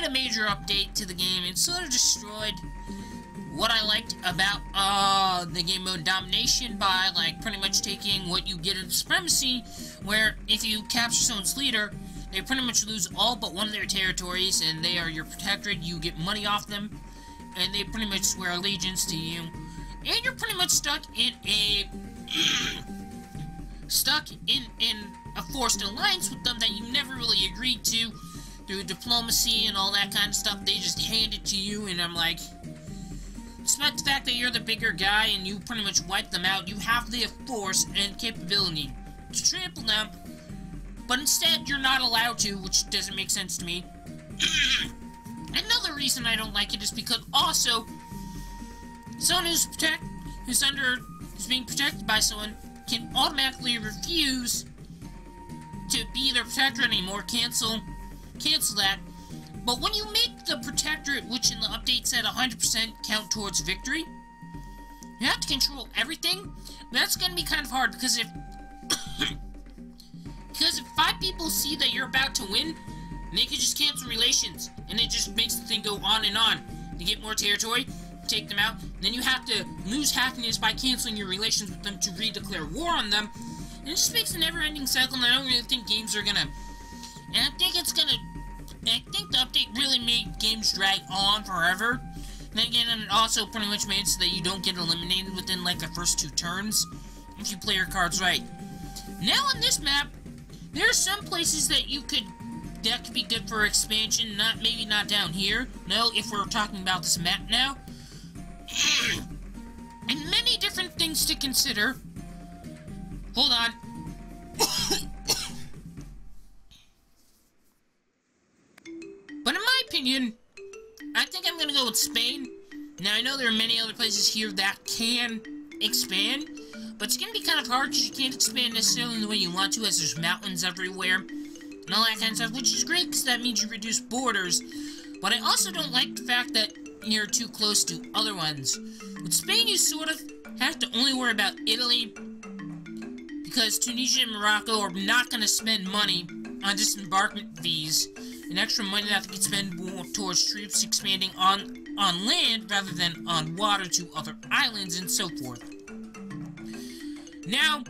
made a major update to the game and sort of destroyed what I liked about the game mode domination by, like, pretty much taking what you get in Supremacy, where if you capture someone's leader, they pretty much lose all but one of their territories, and they are your protectorate. You get money off them, and they pretty much swear allegiance to you, and you're pretty much stuck in a a forced alliance with them that you never really agreed to through diplomacy and all that kind of stuff. They just hand it to you, and I'm like, despite the fact that you're the bigger guy and you pretty much wipe them out, you have the force and capability to trample them, but instead you're not allowed to, which doesn't make sense to me. Another reason I don't like it is because also someone who's being protected by someone can automatically refuse to be their protector anymore, cancel that. But when you make the protectorate, which in the update said 100% count towards victory, you have to control everything. That's gonna be kind of hard because if 5 people see that you're about to win, they could just cancel relations, and it just makes the thing go on and on. You get more territory, take them out, and then you have to lose happiness by canceling your relations with them to redeclare war on them. And it just makes a never-ending cycle, and I don't really think games are gonna... And I think the update really made games drag on forever. And then again, it also pretty much made it so that you don't get eliminated within, like, the first 2 turns, if you play your cards right. Now on this map, there are some places that could be good for expansion, maybe not down here. No, if we're talking about this map now. And many different things to consider. Hold on. But in my opinion, I think I'm gonna go with Spain. Now, I know there are many other places here that can expand, but it's gonna be kind of hard because you can't expand necessarily in the way you want to, as there's mountains everywhere and all that kind of stuff, which is great because that means you reduce borders. But I also don't like the fact that you're too close to other ones. With Spain, you sort of have to only worry about Italy, because Tunisia and Morocco are not going to spend money on disembarkment fees and extra money that they can spend more towards troops expanding on land rather than on water to other islands and so forth. Now,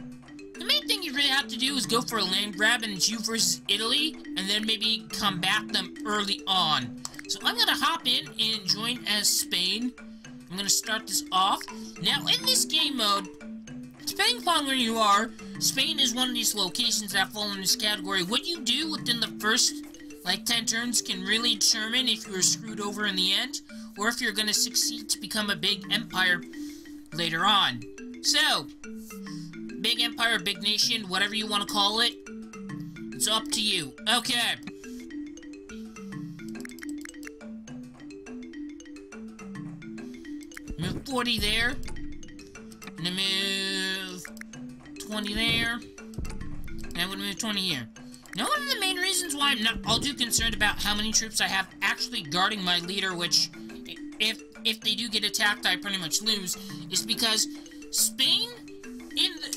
the main thing you really have to do is go for a land grab, and it's you versus Italy, and then maybe combat them early on. So I'm going to hop in and join as Spain. I'm going to start this off. Now, in this game mode, depending upon where you are, Spain is one of these locations that fall in this category. What you do within the first, like, 10 turns can really determine if you're screwed over in the end, or if you're going to succeed to become a big empire later on. So, big empire, big nation, whatever you want to call it, it's up to you. Okay. Move 40 there. And then move 20 there. And I'm gonna move 20 here. Now, one of the main reasons why I'm not all too concerned about how many troops I have actually guarding my leader, which, if they do get attacked, I pretty much lose, is because Spain,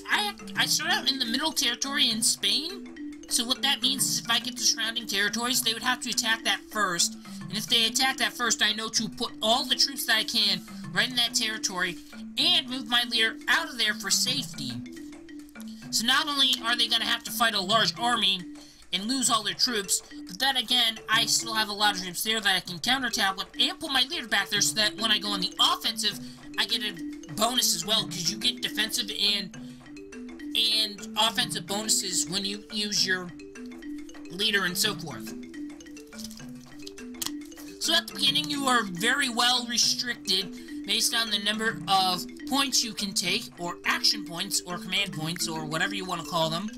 I start out in the middle territory in Spain, so what that means is if I get the surrounding territories, they would have to attack that first, and if they attack that first, I know to put all the troops that I can right in that territory, and move my leader out of there for safety. So not only are they going to have to fight a large army and lose all their troops, but then again, I still have a lot of troops there that I can counterattack with and put my leader back there so that when I go on the offensive, I get a bonus as well, because you get defensive and offensive bonuses when you use your leader and so forth. So at the beginning, you are very well restricted based on the number of points you can take, or action points, or command points, or whatever you want to call them.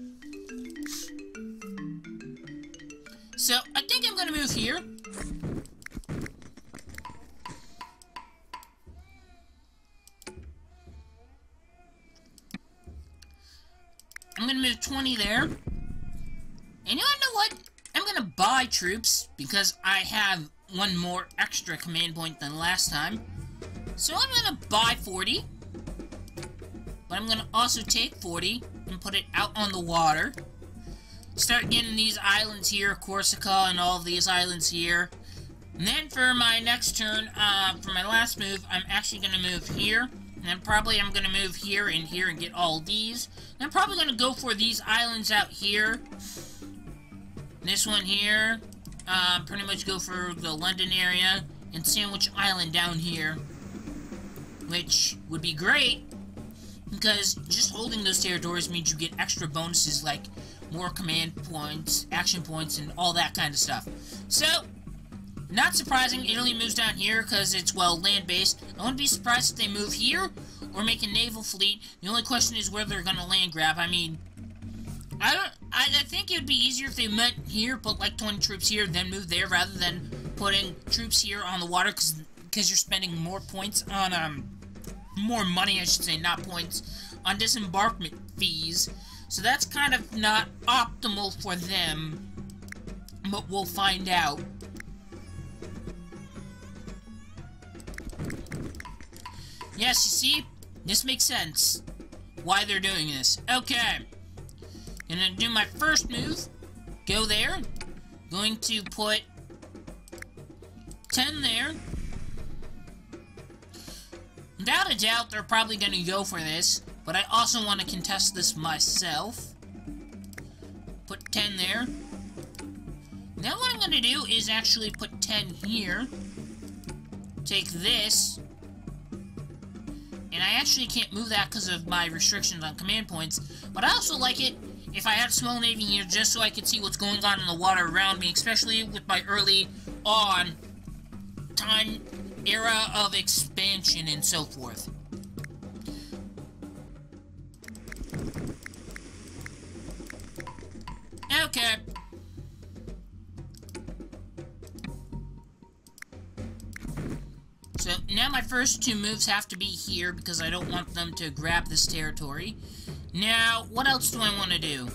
So, I think I'm going to move here. I'm going to move 20 there. And you know what? I'm going to buy troops, because I have one more extra command point than last time. So I'm going to buy 40. But I'm going to also take 40 and put it out on the water. Start getting these islands here, Corsica and all of these islands here. And then for my next turn, for my last move, I'm actually going to move here. And then probably I'm going to move here and get all these. And I'm probably going to go for these islands out here. This one here. Pretty much go for the London area. And Sandwich Island down here. Which would be great. Because just holding those territories means you get extra bonuses like more command points, action points, and all that kind of stuff. So, not surprising, Italy moves down here because it's, well, land-based. I wouldn't be surprised if they move here or make a naval fleet. The only question is where they're going to land grab. I mean, I think it would be easier if they met here, put like 20 troops here, then move there, rather than putting troops here on the water because you're spending more points on, more money, I should say, not points, on disembarkment fees. So that's kind of not optimal for them, but we'll find out. Yes, you see? This makes sense. Why they're doing this. Okay. Gonna do my first move. Go there. Going to put 10 there. Without a doubt, they're probably going to go for this, but I also want to contest this myself. Put 10 there. Now what I'm going to do is actually put 10 here. Take this. And I actually can't move that because of my restrictions on command points, but I also like it if I had a small navy here just so I could see what's going on in the water around me, especially with my early on time era of expansion and so forth. Okay. So now my first two moves have to be here because I don't want them to grab this territory. Now, what else do I want to do?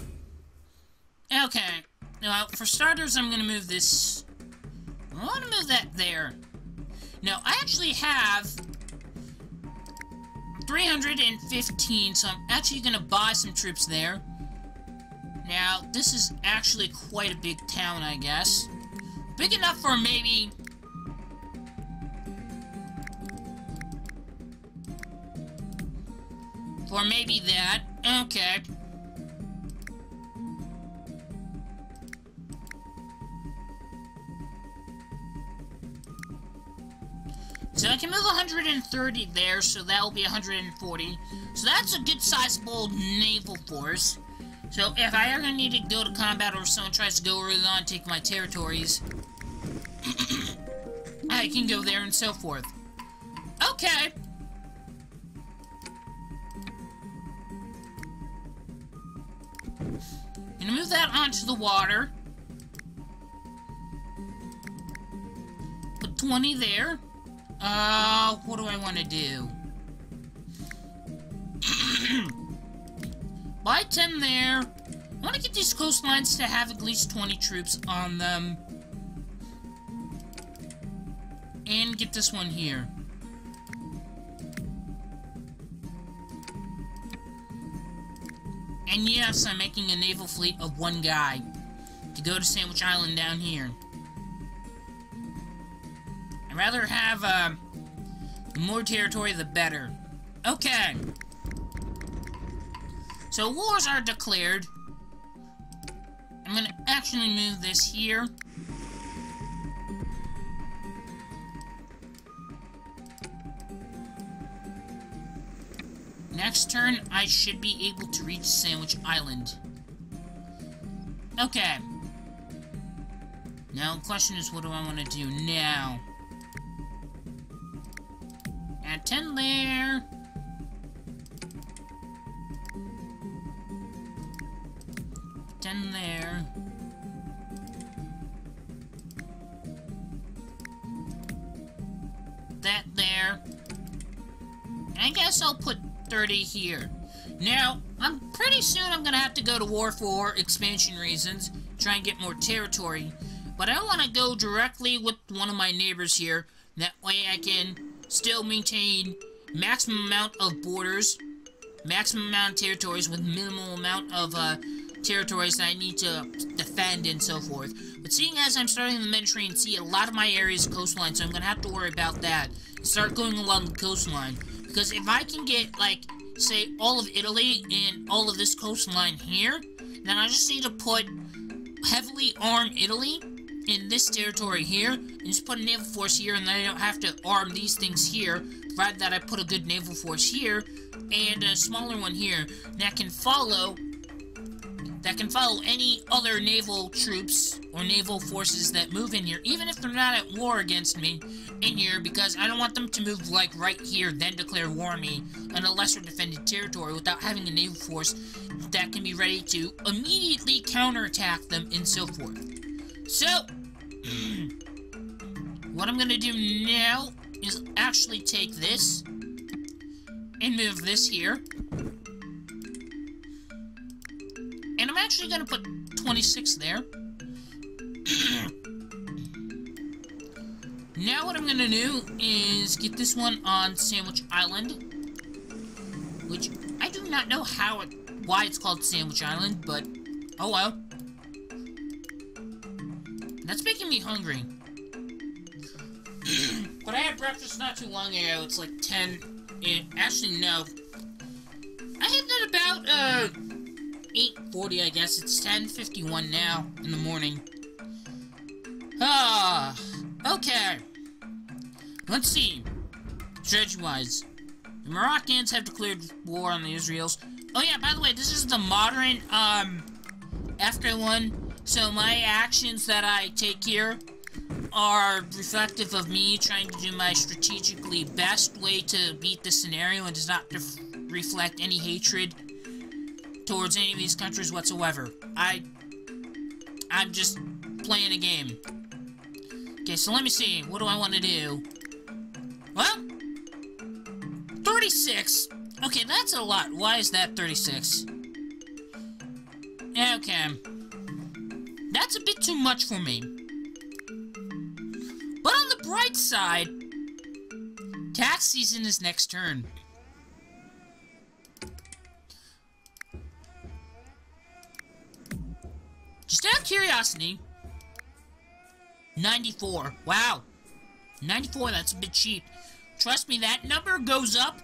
Okay. Now, for starters, I'm going to move this. I want to move that there. Now, I actually have 315, so I'm actually going to buy some troops there. Now, this is actually quite a big town, I guess. Big enough for maybe... for maybe that. Okay. So I can move 130 there, so that'll be 140. So that's a good sizable naval force. So if I ever need to go to combat or someone tries to go early on and take my territories, I can go there and so forth. Okay. Gonna move that onto the water. Put 20 there. What do I want to do? Buy 10 there. I want to get these coastlines to have at least 20 troops on them. And get this one here. And yes, I'm making a naval fleet of one guy to go to Sandwich Island down here. I'd rather have, the more territory, the better. Okay. So, wars are declared. I'm gonna actually move this here. Next turn, I should be able to reach Sandwich Island. Okay. Now, the question is, what do I want to do now? Add 10 there. Put 10 there. That there. And I guess I'll put 30 here. Now, pretty soon I'm gonna have to go to war for expansion reasons, try and get more territory. But I want to go directly with one of my neighbors here. That way I can still maintain maximum amount of borders, maximum amount of territories with minimal amount of territories that I need to defend and so forth. But seeing as I'm starting the Mediterranean Sea, a lot of my area is coastline, so I'm gonna have to worry about that. Start going along the coastline. Because if I can get, like, say, all of Italy and all of this coastline here, then I just need to put heavily armed Italy in this territory here, and just put a naval force here, and then I don't have to arm these things here, provided that I put a good naval force here, and a smaller one here, that can follow any other naval troops or naval forces that move in here, even if they're not at war against me in here, because I don't want them to move, like, right here, then declare war on me in a lesser defended territory without having a naval force that can be ready to immediately counterattack them and so forth. So, what I'm gonna do now is actually take this and move this here. And I'm actually gonna put 26 there. Now what I'm gonna do is get this one on Sandwich Island, which I do not know why it's called Sandwich Island, but oh well. That's making me hungry. But I had breakfast not too long ago. It's like 10. Actually, no. I had that about 8:40, I guess. It's 10:51 now in the morning. Okay. Let's see. Strategy-wise, the Moroccans have declared war on the Israelis. Oh yeah, by the way, this is the modern Afghan one. So my actions that I take here are reflective of me trying to do my strategically best way to beat this scenario, and does not reflect any hatred towards any of these countries whatsoever. I'm just playing a game. Okay, so let me see. What do I want to do? Well, 36. Okay, that's a lot. Why is that 36? Okay. That's a bit too much for me. But on the bright side, tax season is next turn. Just out of curiosity, 94. Wow. 94, that's a bit cheap. Trust me, that number goes up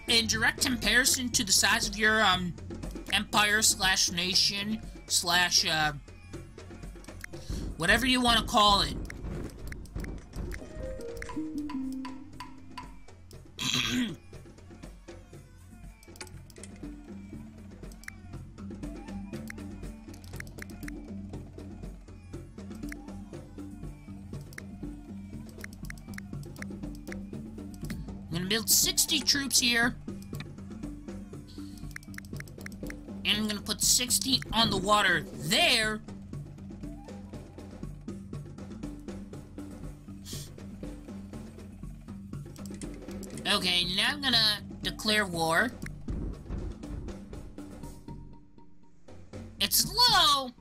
in direct comparison to the size of your empire slash nation slash whatever you want to call it. I'm gonna build 60 troops here. And I'm gonna put 60 on the water there. Okay, now I'm gonna declare war. It's low.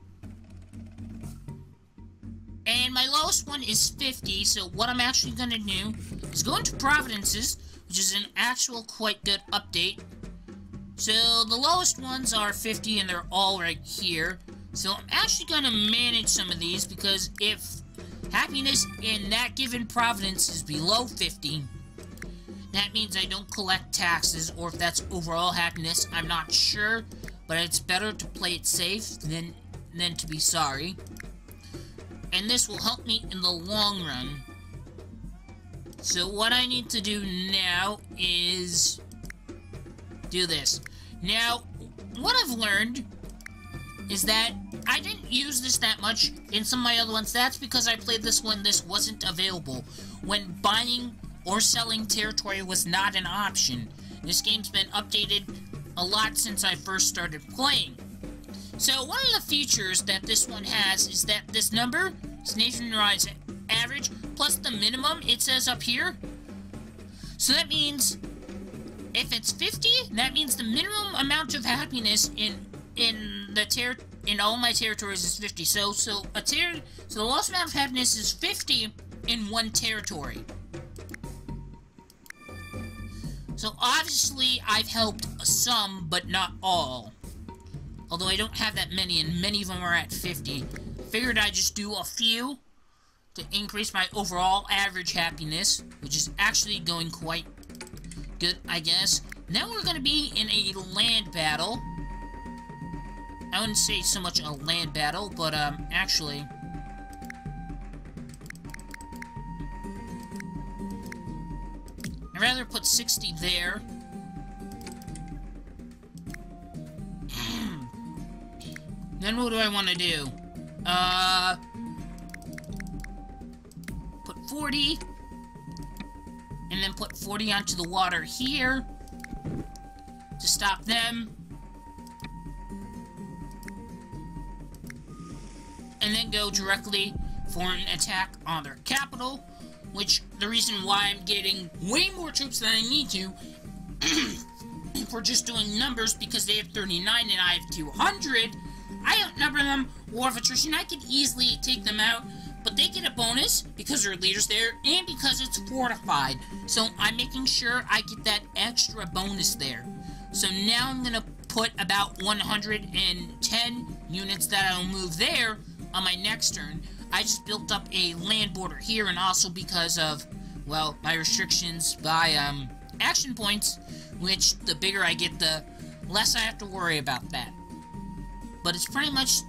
And my lowest one is 50, so what I'm actually gonna do is go into provinces, which is an actual quite good update. So the lowest ones are 50, and they're all right here. So I'm actually gonna manage some of these, because if happiness in that given province is below 50, that means I don't collect taxes, or if that's overall happiness, I'm not sure, but it's better to play it safe than to be sorry. And this will help me in the long run. So what I need to do now is do this. Now, what I've learned is that I didn't use this that much in some of my other ones. That's because I played this when this wasn't available, when buying or selling territory was not an option. This game's been updated a lot since I first started playing. So one of the features that this one has is that this number is nationwide average plus the minimum it says up here. So that means if it's 50, that means the minimum amount of happiness in all my territories is 50. So the lowest amount of happiness is 50 in one territory. So obviously I've helped some, but not all. Although I don't have that many, and many of them are at 50. Figured I'd just do a few to increase my overall average happiness, which is actually going quite good, I guess. Now we're going to be in a land battle. I wouldn't say so much a land battle, but, actually... I'd rather put 60 there. Then what do I want to do? Put 40. And then put 40 onto the water here. To stop them. And then go directly for an attack on their capital. Which, the reason why I'm getting way more troops than I need to, for just doing numbers, because they have 39 and I have 200, I outnumber them, war of attrition, I could easily take them out, but they get a bonus, because there are leaders there, and because it's fortified, so I'm making sure I get that extra bonus there. So now I'm gonna put about 110 units that I'll move there on my next turn. I just built up a land border here, and also because of, well, my restrictions by, action points, which the bigger I get, the less I have to worry about that. But it's pretty much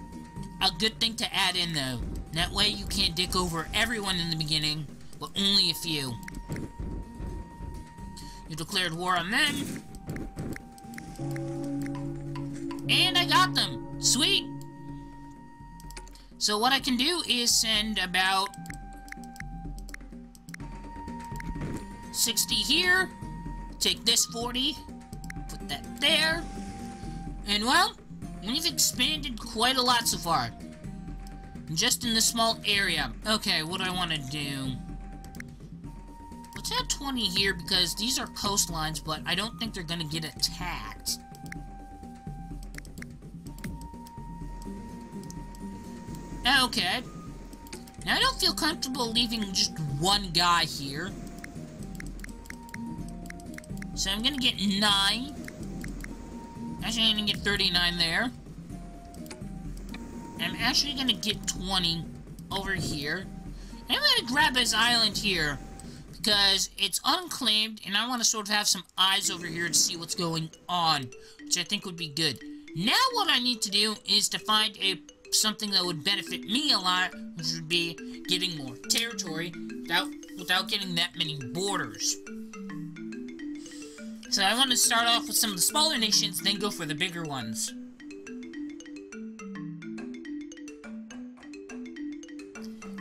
a good thing to add in, though. That way you can't dick over everyone in the beginning, but only a few. You declared war on them. And I got them! Sweet! So what I can do is send about 60 here, take this 40, put that there, and well, we've expanded quite a lot so far. Just in this small area. Okay, what do I want to do? Let's add 20 here because these are coastlines, but I don't think they're going to get attacked. Okay. Now I don't feel comfortable leaving just one guy here. So I'm gonna get 9. Actually, I'm gonna get 39 there. And I'm actually gonna get 20 over here. And I'm gonna grab this island here, because it's unclaimed, and I want to sort of have some eyes over here to see what's going on, which I think would be good. Now what I need to do is to find something that would benefit me a lot, which would be getting more territory without getting that many borders. So I want to start off with some of the smaller nations, then go for the bigger ones.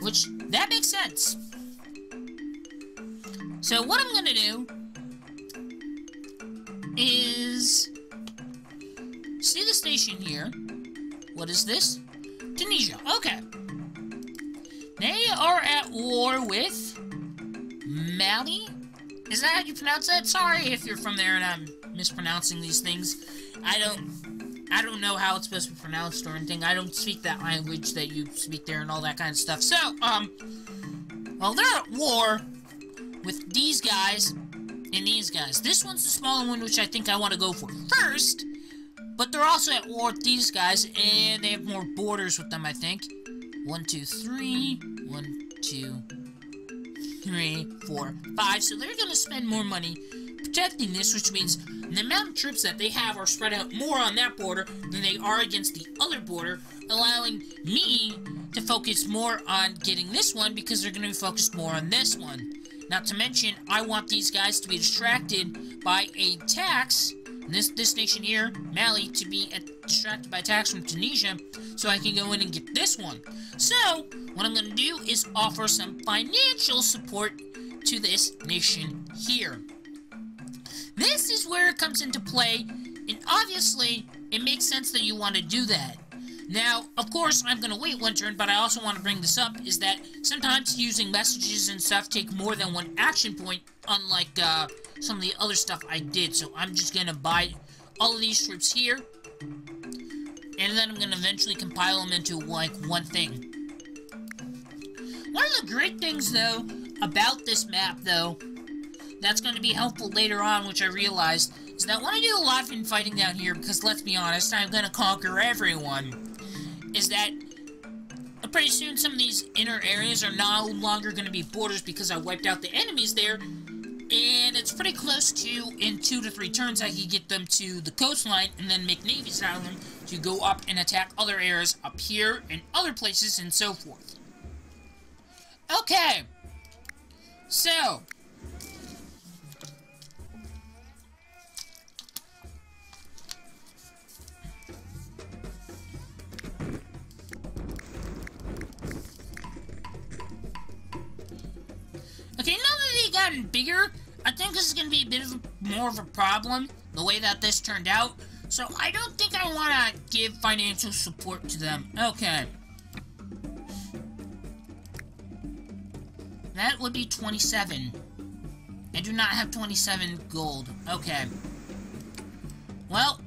Which, that makes sense. So what I'm gonna do is see the station here. What is this? Tunisia. Okay. They are at war with Mali. Is that how you pronounce that? Sorry if you're from there and I'm mispronouncing these things. I don't know how it's supposed to be pronounced or anything. I don't speak that language that you speak there and all that kind of stuff. So, well, they're at war with these guys and these guys. This one's the smaller one, which I think I want to go for first. But they're also at war with these guys, and they have more borders with them, I think. 1, 2, 3. 1, 2, 3, 4, 5. So they're going to spend more money protecting this, which means the amount of troops that they have are spread out more on that border than they are against the other border, allowing me to focus more on getting this one because they're going to be focused more on this one. Not to mention, I want these guys to be distracted by a tax. This nation here, Mali, to be distracted by attacks from Tunisia, so I can go in and get this one. So, what I'm going to do is offer some financial support to this nation here. This is where it comes into play, and obviously, it makes sense that you want to do that. Now, of course, I'm going to wait one turn, but I also want to bring this up, is that sometimes using messages and stuff take more than one action point, unlike, some of the other stuff I did. So I'm just going to buy all of these troops here, and then I'm going to eventually compile them into, like, one thing. One of the great things, though, about this map, though, that's going to be helpful later on, which I realized, is that when I do a lot of infighting down here, because let's be honest, I'm gonna conquer everyone, is that pretty soon some of these inner areas are no longer gonna be borders because I wiped out the enemies there, and it's pretty close to, in 2 to 3 turns, I can get them to the coastline and then make navies out of them to go up and attack other areas up here and other places and so forth. Okay, so okay, now that they've gotten bigger, I think this is going to be a bit of more of a problem, the way that this turned out. So I don't think I want to give financial support to them. Okay. That would be 27. I do not have 27 gold. Okay. Well,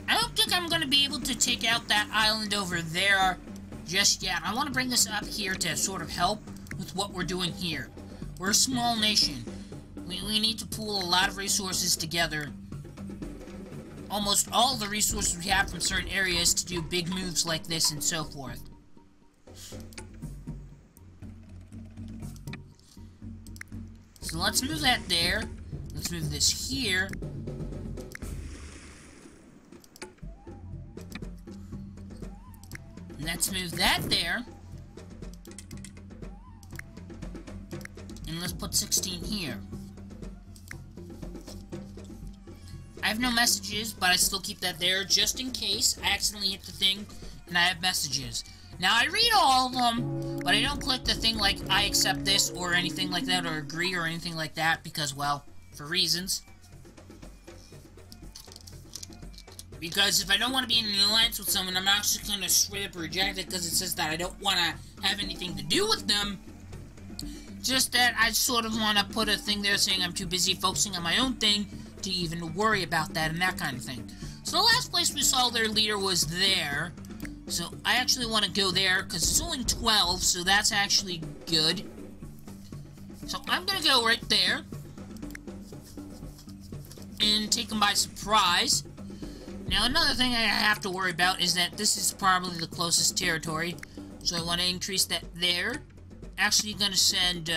I don't think I'm going to be able to take out that island over there just yet. I want to bring this up here to sort of help with what we're doing here. We're a small nation. We need to pool a lot of resources together. Almost all the resources we have from certain areas to do big moves like this and so forth. So let's move that there. Let's move this here. Let's move that there. And let's put 16 here. I have no messages, but I still keep that there just in case I accidentally hit the thing and I have messages. Now, I read all of them, but I don't click the thing like I accept this or anything like that or agree or anything like that because, well, for reasons. Because if I don't want to be in an alliance with someone, I'm actually going to straight up reject it because it says that I don't want to have anything to do with them. Just that I sort of want to put a thing there saying I'm too busy focusing on my own thing to even worry about that and that kind of thing. So the last place we saw their leader was there. So I actually want to go there because it's only 12, so that's actually good. So I'm going to go right there and take them by surprise. Now another thing I have to worry about is that this is probably the closest territory. So I want to increase that there. Actually going to send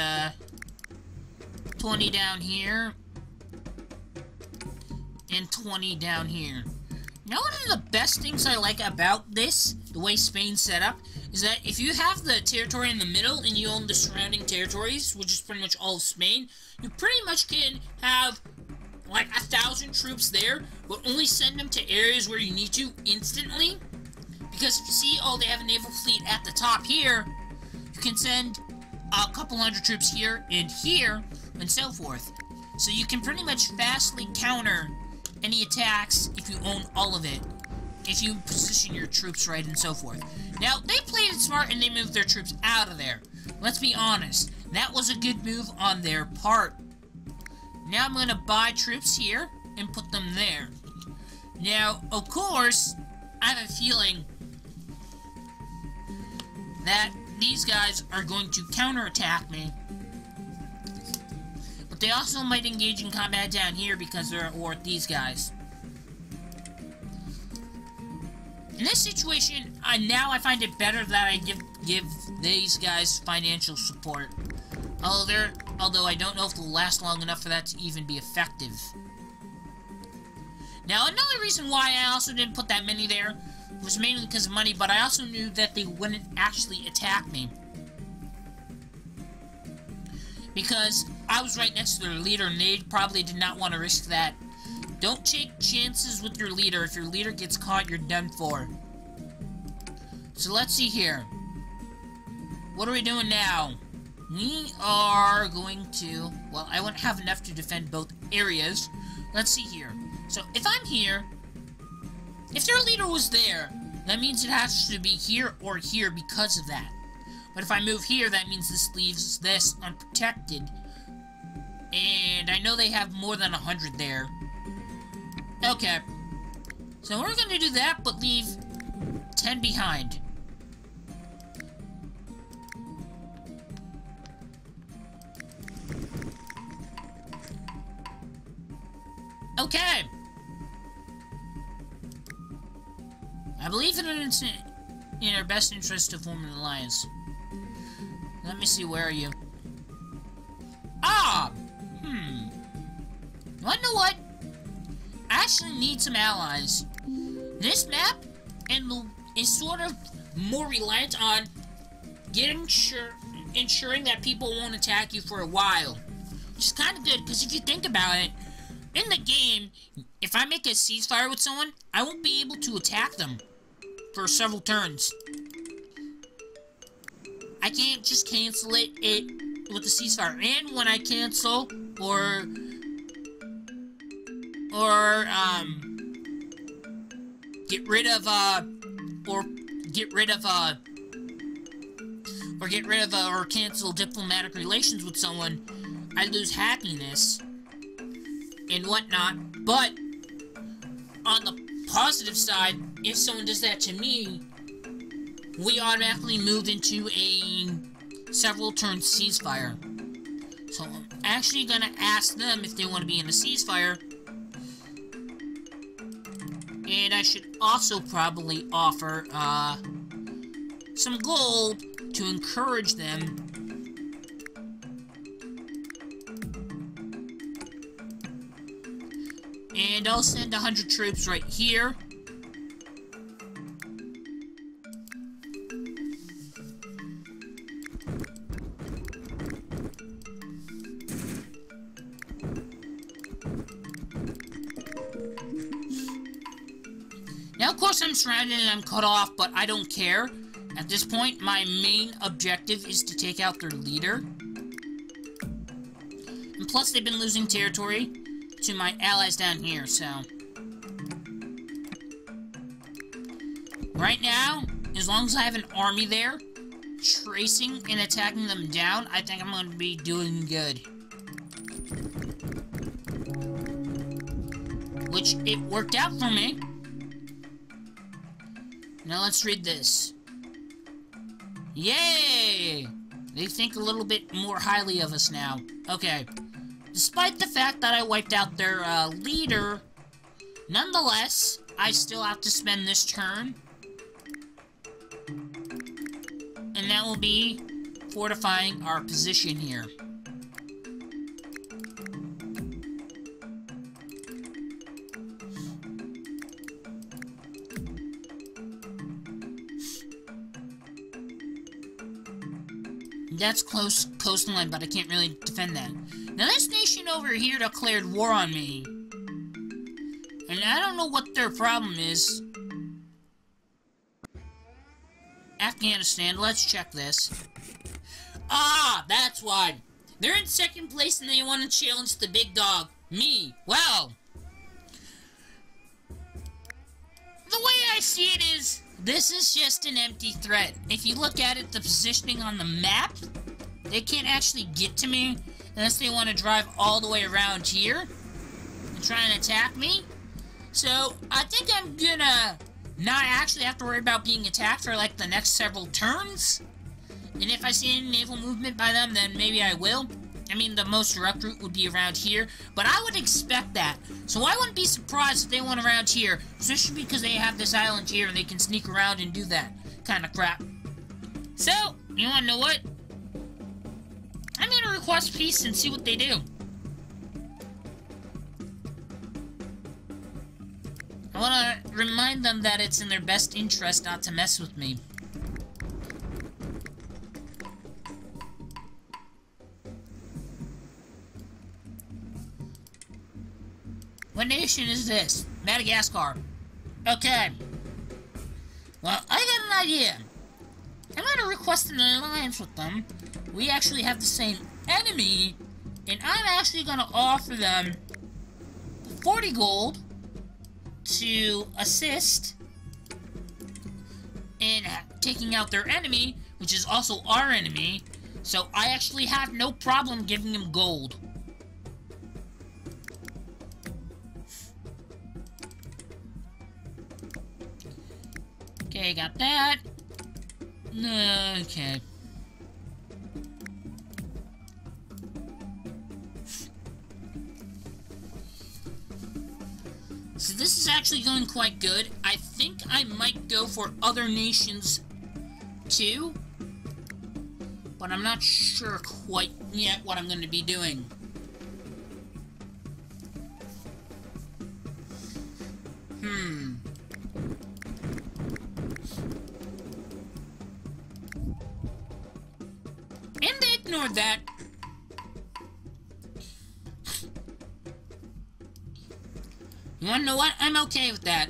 20 down here. And 20 down here. Now, one of the best things I like about this, the way Spain's set up, is that if you have the territory in the middle and you own the surrounding territories, which is pretty much all of Spain, you pretty much can have like 1,000 troops there, but only send them to areas where you need to instantly. Because if you see, oh, they have a naval fleet at the top here, you can send a couple hundred troops here, and so forth. So you can pretty much fastly counter any attacks if you own all of it, if you position your troops right and so forth. Now, they played it smart and they moved their troops out of there. Let's be honest, that was a good move on their part. Now I'm going to buy troops here and put them there. Now, of course, I have a feeling that these guys are going to counterattack me. But they also might engage in combat down here because they're at war with these guys. In this situation, now I find it better that I give these guys financial support. Although I don't know if they'll last long enough for that to even be effective. Now, another reason why I also didn't put that many there was mainly because of money, but I also knew that they wouldn't actually attack me. Because I was right next to their leader, and they probably did not want to risk that. Don't take chances with your leader. If your leader gets caught, you're done for. So let's see here. What are we doing now? We are going to... Well, I won't have enough to defend both areas. Let's see here. So, if I'm here... If their leader was there, that means it has to be here or here because of that. But if I move here, that means this leaves this unprotected. And I know they have more than 100 there. Okay. So we're going to do that, but leave 10 behind. Okay. I believe it's in our best interest to form an alliance. Let me see, where are you? Ah! Well, you know what? I actually need some allies. This map is sort of more reliant on ensuring that people won't attack you for a while. Which is kind of good, because if you think about it, in the game, if I make a ceasefire with someone, I won't be able to attack them for several turns. I can't just cancel it with the ceasefire. And when I cancel or get rid of or cancel diplomatic relations with someone, I lose happiness and whatnot. But on the positive side, if someone does that to me, we automatically move into a several turn ceasefire. So I'm actually gonna ask them if they want to be in a ceasefire. And I should also probably offer some gold to encourage them. And I'll send 100 troops right here. Now, of course, I'm surrounded and I'm cut off, but I don't care. At this point, my main objective is to take out their leader. And plus, they've been losing territory to my allies down here, so... Right now, as long as I have an army there, tracing and attacking them down, I think I'm going to be doing good. Which, it worked out for me. Now let's read this. Yay! They think a little bit more highly of us now. Okay. Despite the fact that I wiped out their leader, nonetheless, I still have to spend this turn. And that will be fortifying our position here. That's close coastline, but I can't really defend that. Now this nation over here declared war on me. And I don't know what their problem is. Afghanistan, let's check this. Ah, that's why. They're in second place and they want to challenge the big dog. Me. Well. The way I see it is, this is just an empty threat. If you look at it, the positioning on the map, they can't actually get to me unless they want to drive all the way around here and try and attack me. So, I think I'm gonna not actually have to worry about being attacked for like the next several turns. And if I see any naval movement by them, then maybe I will. I mean, the most direct route would be around here, but I would expect that. So I wouldn't be surprised if they went around here, especially because they have this island here and they can sneak around and do that kind of crap. So, you wanna know what? I'm gonna request peace and see what they do. I wanna remind them that it's in their best interest not to mess with me. What nation is this? Madagascar. Okay. Well, I got an idea. I'm gonna request an alliance with them. We actually have the same enemy, and I'm actually gonna offer them 40 gold to assist in taking out their enemy, which is also our enemy. So I actually have no problem giving them gold. Okay, got that. Okay. So this is actually going quite good. I think I might go for other nations too, but I'm not sure quite yet what I'm going to be doing. And they ignored that. You wanna know what? I'm okay with that.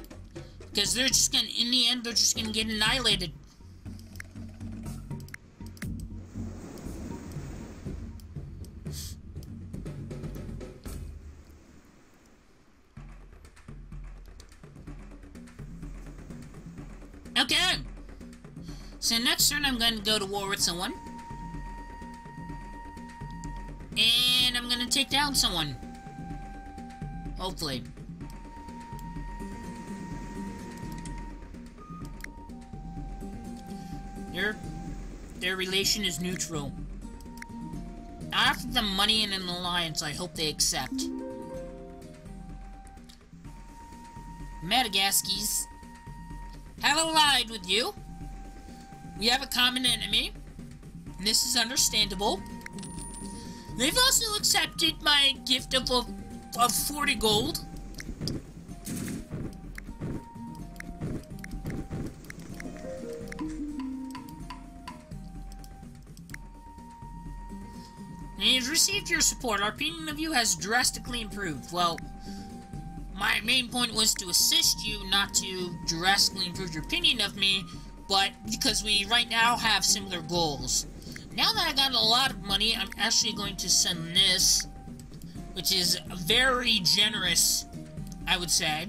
Because they're just gonna, in the end, they're just gonna get annihilated. Okay. So next turn, I'm gonna go to war with someone. And I'm gonna take down someone. Hopefully. Their relation is neutral. I offer them money and an alliance. I hope they accept. Madagascars have allied with you. We have a common enemy. And this is understandable. They've also accepted my gift of 40 gold. You've received your support. Our opinion of you has drastically improved. Well, my main point was to assist you, not to drastically improve your opinion of me, but because we right now have similar goals. Now that I got a lot of money, I'm actually going to send this, which is very generous, I would say.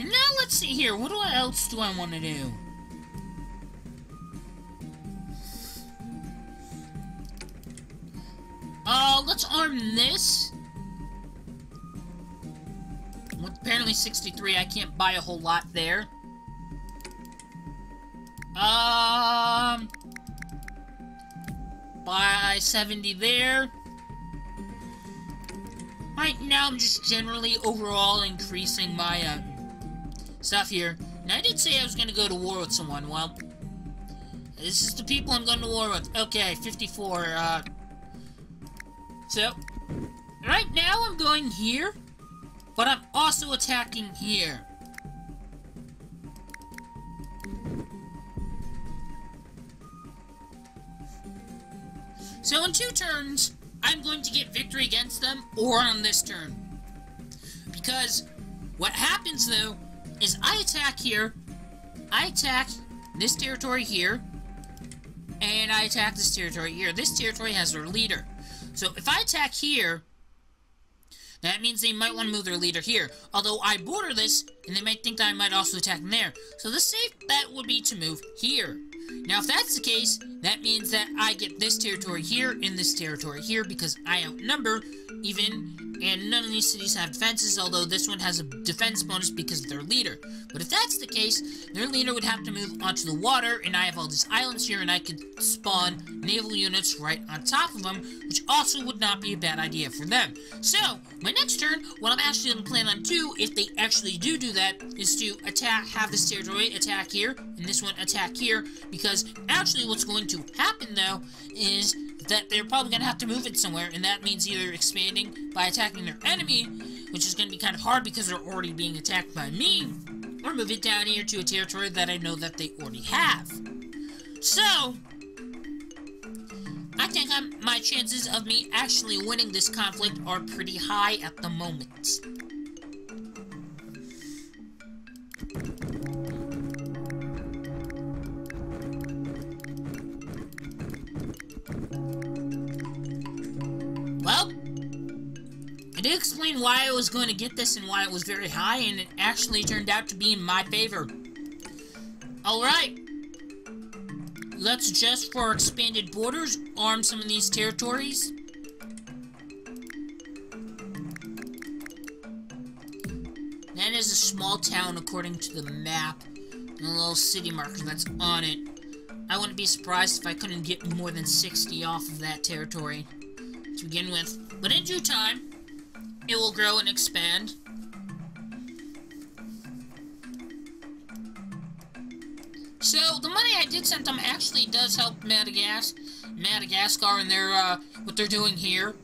And now let's see here, what else do I want to do? Let's arm this. With apparently 63, I can't buy a whole lot there. Buy 70 there. Right now, I'm just generally overall increasing my, stuff here. And I did say I was going to go to war with someone. Well, this is the people I'm going to war with. Okay, 54, so, right now I'm going here, but I'm also attacking here. So in 2 turns, I'm going to get victory against them, or on this turn. Because what happens, though, is I attack here, I attack this territory here, and I attack this territory here. This territory has their leader. So if I attack here, that means they might want to move their leader here. Although I border this, and they might think that I might also attack them there. So the safe bet would be to move here. Now, if that's the case, that means that I get this territory here and this territory here because I outnumber even, and none of these cities have defenses, although this one has a defense bonus because of their leader. But if that's the case, their leader would have to move onto the water, and I have all these islands here, and I could spawn naval units right on top of them, which also would not be a bad idea for them. So, my next turn, what I'm actually going to plan on do, if they actually do that, is to attack, have this territory attack here, and this one attack here, because actually what's going to happen, though, is that they're probably going to have to move it somewhere, and that means either expanding by attacking their enemy, which is going to be kind of hard because they're already being attacked by me, or move it down here to a territory that I know that they already have. So, I think my chances of me actually winning this conflict are pretty high at the moment. Well, I did explain why I was going to get this and why it was very high, and it actually turned out to be in my favor. Alright. Let's adjust for expanded borders, arm some of these territories. That is a small town according to the map, and a little city marker that's on it. I wouldn't be surprised if I couldn't get more than 60 off of that territory to begin with. But in due time, it will grow and expand. So, the money I did send them actually does help Madagascar and their, what they're doing here.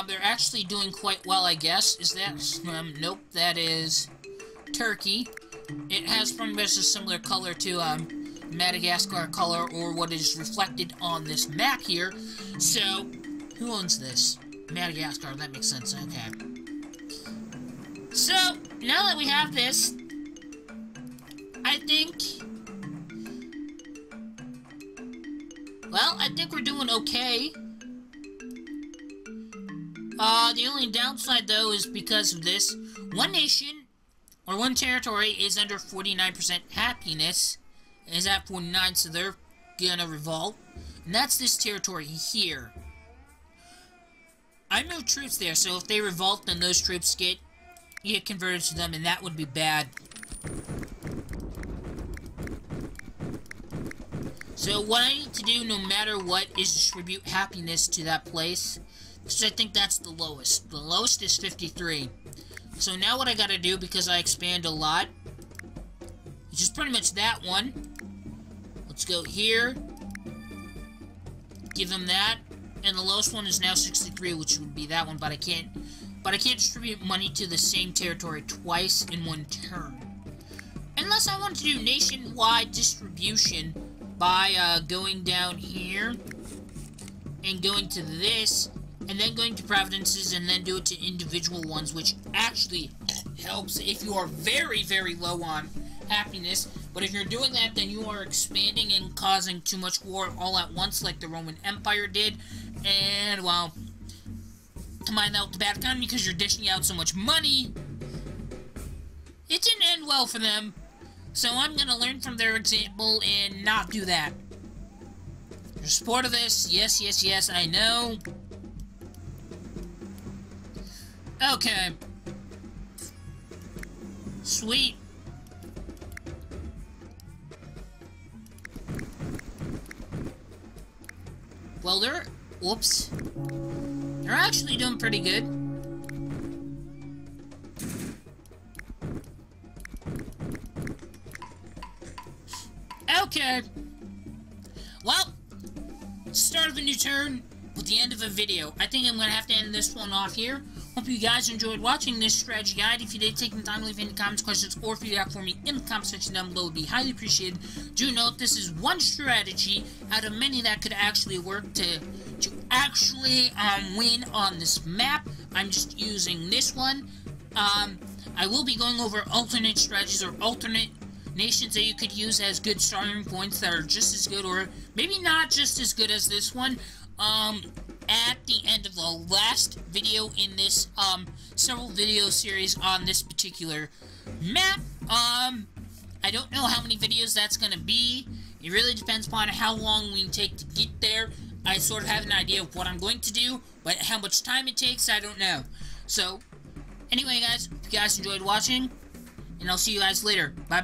They're actually doing quite well, I guess. Is that, nope, that is Turkey. It has pretty much a similar color to, Madagascar color, or what is reflected on this map here. So, who owns this? Madagascar, that makes sense, okay. So, now that we have this, I think we're doing okay. The only downside, though, is because of this. One nation, or one territory, is under 49% happiness. Is at 49, so they're gonna revolt. And that's this territory here. I have no troops there, so if they revolt, then those troops get converted to them, and that would be bad. So what I need to do, no matter what, is distribute happiness to that place. Because I think that's the lowest. The lowest is 53. So now what I gotta do, because I expand a lot, which is pretty much that one. Let's go here. Give them that. And the lowest one is now 63, which would be that one, but I can't distribute money to the same territory twice in one turn. Unless I want to do nationwide distribution by going down here and going to this, and then going to provinces, and then do it to individual ones, which actually helps if you are very, very low on happiness. But if you're doing that, then you are expanding and causing too much war all at once, like the Roman Empire did. And, well, combine that with the bad economy because you're dishing out so much money, it didn't end well for them. So I'm going to learn from their example and not do that. Your support of this, yes, yes, yes, I know. Okay. Sweet. Well, whoops. They're actually doing pretty good. Okay. Well, start of a new turn with the end of a video. I think I'm going to have to end this one off here. Hope you guys enjoyed watching this strategy guide. If you did, take the time to leave any comments, questions, or feedback for me in the comment section down below. It would be highly appreciated. Do note this is one strategy out of many that could actually work to actually win on this map. I'm just using this one. I will be going over alternate strategies or alternate nations that you could use as good starting points that are just as good, or maybe not just as good as this one. At the end of the last video in this, several video series on this particular map. I don't know how many videos that's gonna be. It really depends upon how long we take to get there. I sort of have an idea of what I'm going to do, but how much time it takes, I don't know. So, anyway guys, if you guys enjoyed watching, and I'll see you guys later. Bye-bye.